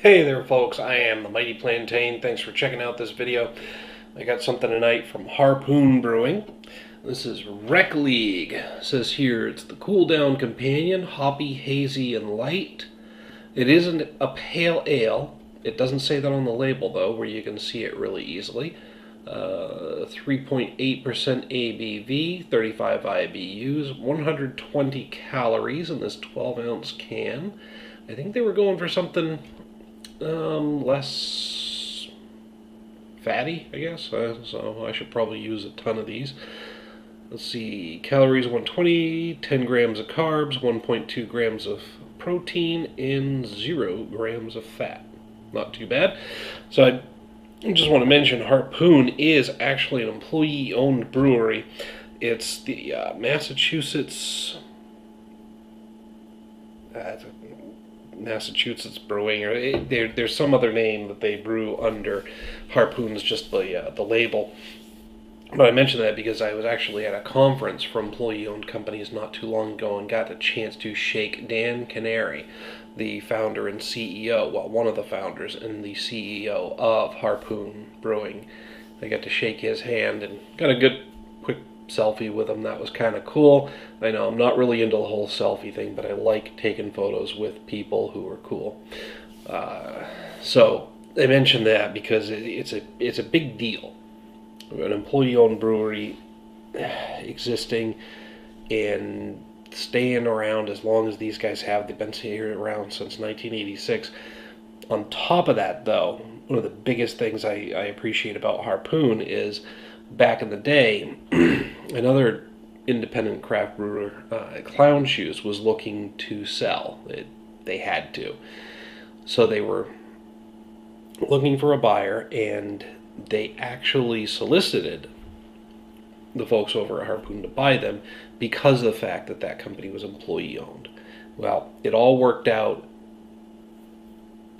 Hey there folks, I am the Mighty Plantain. Thanks for checking out this video. I got something tonight from Harpoon Brewing. This is Rec League. It says here it's the cool down companion, hoppy, hazy, and light. It isn't a pale ale. It doesn't say that on the label though, where you can see it really easily. 3.8% ABV, 35 IBUs, 120 calories in this 12-ounce can. I think they were going for something less fatty, I guess. So I should probably use a ton of these. Let's see, calories 120, 10 grams of carbs, 1.2 grams of protein, and 0 grams of fat. Not too bad. So I just want to mention Harpoon is actually an employee-owned brewery. It's the Massachusetts Brewing, or there's some other name that they brew under. Harpoon's just the label. But I mention that because I was actually at a conference for employee-owned companies not too long ago and got a chance to shake Dan Canary, the founder and CEO, well, one of the founders and the CEO of Harpoon Brewing. I got to shake his hand and got a good quick selfie with him. That was kind of cool. I know I'm not really into the whole selfie thing, but I like taking photos with people who are cool. So I mentioned that because it's a big deal. An employee-owned brewery existing and staying around as long as these guys have. They've been here around since 1986. On top of that, though, one of the biggest things I appreciate about Harpoon is back in the day, another independent craft brewer, Clown Shoes, was looking to sell. They had to. So they were looking for a buyer, and they actually solicited the folks over at Harpoon to buy them because of the fact that that company was employee-owned. Well, it all worked out.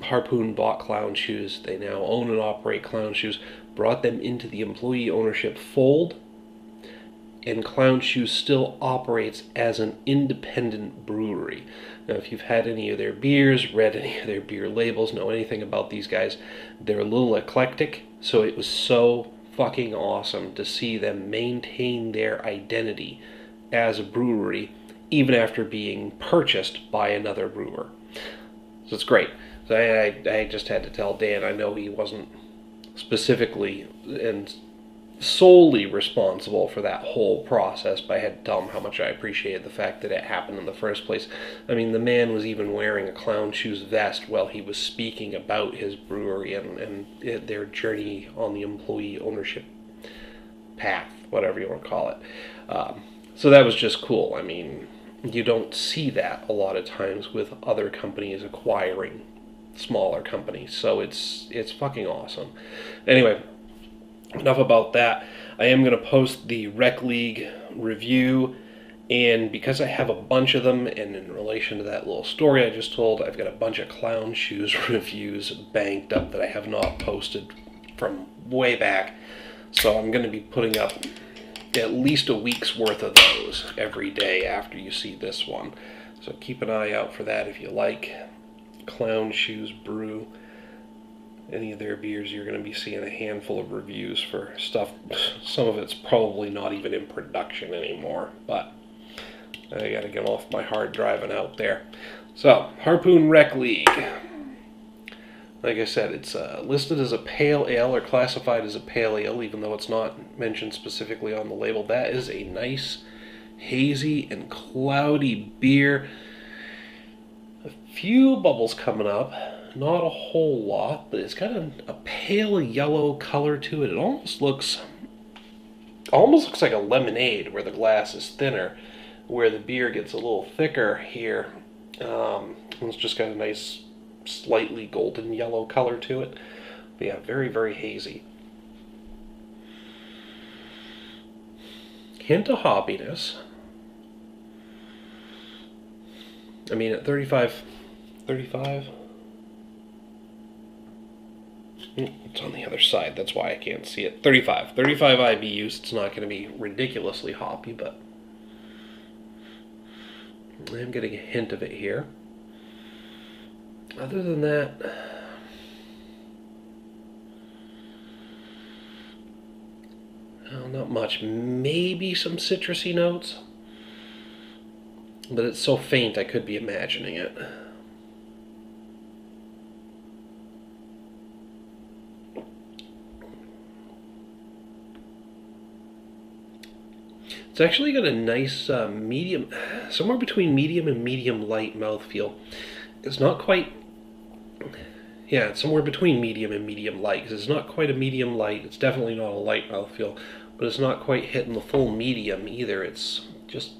Harpoon bought Clown Shoes. They now own and operate Clown Shoes, brought them into the employee ownership fold, and Clown Shoes still operates as an independent brewery. Now, if you've had any of their beers, read any of their beer labels, know anything about these guys, they're a little eclectic, so it was so fucking awesome to see them maintain their identity as a brewery even after being purchased by another brewer. So it's great. So I just had to tell Dan, I know he wasn't specifically and solely responsible for that whole process, but I had to tell him how much I appreciated the fact that it happened in the first place. I mean, the man was even wearing a Clown Shoes vest while he was speaking about his brewery and their journey on the employee ownership path, whatever you want to call it. So that was just cool. I mean, you don't see that a lot of times with other companies acquiring smaller companies, so it's fucking awesome. Anyway, enough about that. I am going to post the Rec League review, and because I have a bunch of them, and in relation to that little story I just told, I've got a bunch of Clown Shoes reviews banked up that I have not posted from way back. So I'm going to be putting up at least a week's worth of those every day after you see this one. So keep an eye out for that if you like Clown Shoes Brew. Any of their beers, you're going to be seeing a handful of reviews for stuff. Some of it's probably not even in production anymore, but I got to get off my hard driving out there. So, Harpoon Rec League. Like I said, it's listed as a pale ale, or classified as a pale ale, even though it's not mentioned specifically on the label. That is a nice, hazy, and cloudy beer. A few bubbles coming up. Not a whole lot, but it's got a pale yellow color to it. It almost looks like a lemonade, where the glass is thinner, where the beer gets a little thicker here. It's just got a nice, slightly golden yellow color to it. But yeah, very, very hazy. Hint of hoppiness. I mean, at 35. It's on the other side, that's why I can't see it. 35 IBUs. It's not going to be ridiculously hoppy, but I'm getting a hint of it here. Other than that, Not much. Maybe some citrusy notes. But it's so faint I could be imagining it. It's actually got a nice medium, somewhere between medium and medium light mouthfeel. It's not quite, yeah, it's somewhere between medium and medium light. 'Cause it's not quite a medium light. It's definitely not a light mouthfeel, but it's not quite hitting the full medium either. It's just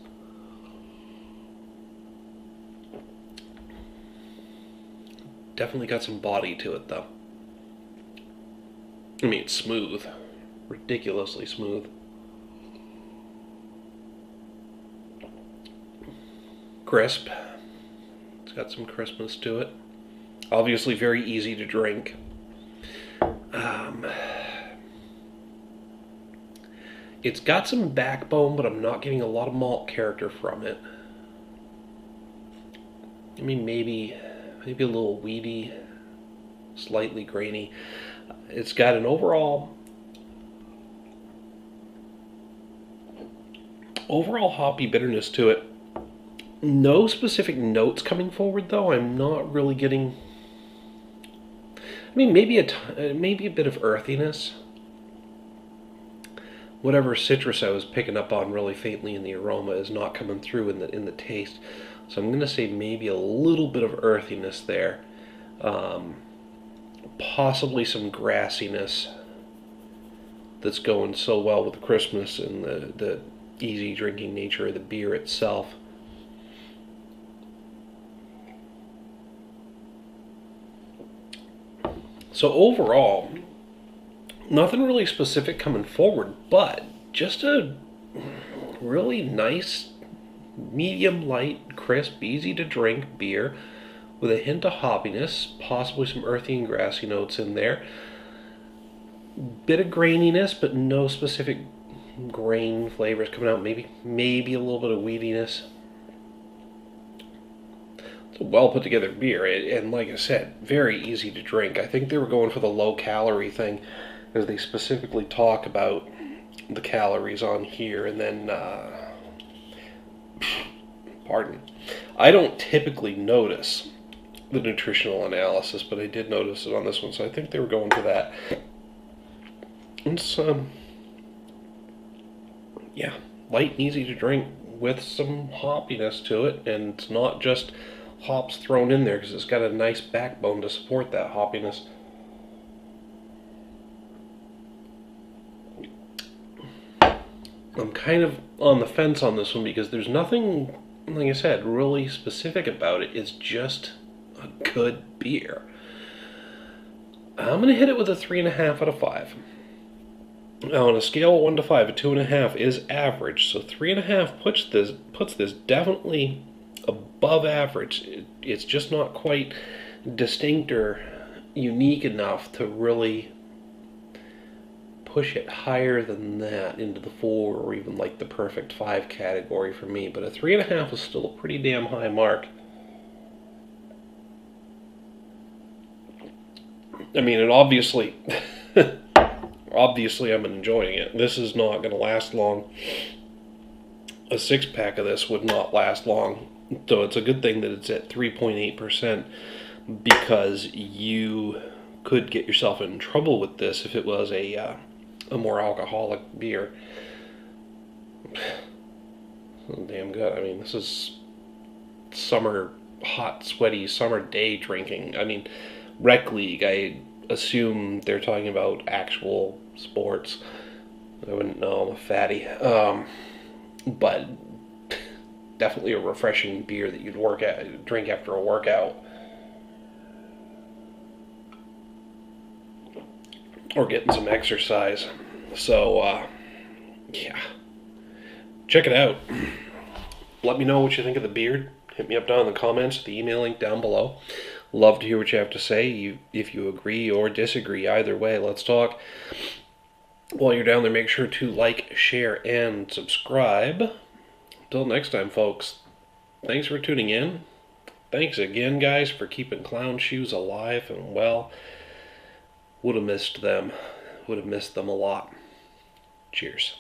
definitely got some body to it, though. I mean, it's smooth, ridiculously smooth. Crisp. It's got some crispness to it. Obviously very easy to drink. It's got some backbone, but I'm not getting a lot of malt character from it. I mean, maybe a little weedy, slightly grainy. It's got an overall hoppy bitterness to it. No specific notes coming forward, though. I'm not really getting. I mean, maybe a bit of earthiness. Whatever citrus I was picking up on really faintly in the aroma is not coming through in the taste. So I'm going to say maybe a little bit of earthiness there. Possibly some grassiness that's going so well with the crispness and the easy drinking nature of the beer itself. So overall, nothing really specific coming forward, but just a really nice, medium light, crisp, easy to drink beer with a hint of hoppiness, possibly some earthy and grassy notes in there. Bit of graininess, but no specific grain flavors coming out. Maybe a little bit of weediness. It's a well put together beer, and like I said, very easy to drink. I think they were going for the low calorie thing, as they specifically talk about the calories on here, and then pardon. I don't typically notice the nutritional analysis, but I did notice it on this one, so I think they were going for that. It's yeah, light and easy to drink with some hoppiness to it, and it's not just hops thrown in there because it's got a nice backbone to support that hoppiness. I'm kind of on the fence on this one because there's nothing, like I said, really specific about it. It's just a good beer. I'm going to hit it with a 3.5 out of 5. Now, on a scale of 1 to 5, a 2.5 is average, so 3.5 puts this definitely above average. It's just not quite distinct or unique enough to really push it higher than that into the 4 or even like the perfect 5 category for me. But a 3.5 is still a pretty damn high mark. I mean, and obviously, I'm enjoying it. This is not going to last long. A 6-pack of this would not last long. So it's a good thing that it's at 3.8%, because you could get yourself in trouble with this if it was a more alcoholic beer. Damn good. I mean, this is summer, hot, sweaty summer day drinking. I mean, rec league, I assume they're talking about actual sports. I wouldn't know, I'm a fatty. But definitely a refreshing beer that you'd drink after a workout. Or getting some exercise. So, yeah. Check it out. Let me know what you think of the beer. Hit me up down in the comments, the email link down below. Love to hear what you have to say. If you agree or disagree, either way, let's talk. While you're down there, make sure to like, share, and subscribe. Until next time, folks, thanks for tuning in. Thanks again, guys, for keeping Clown Shoes alive and well. Would have missed them. Would have missed them a lot. Cheers.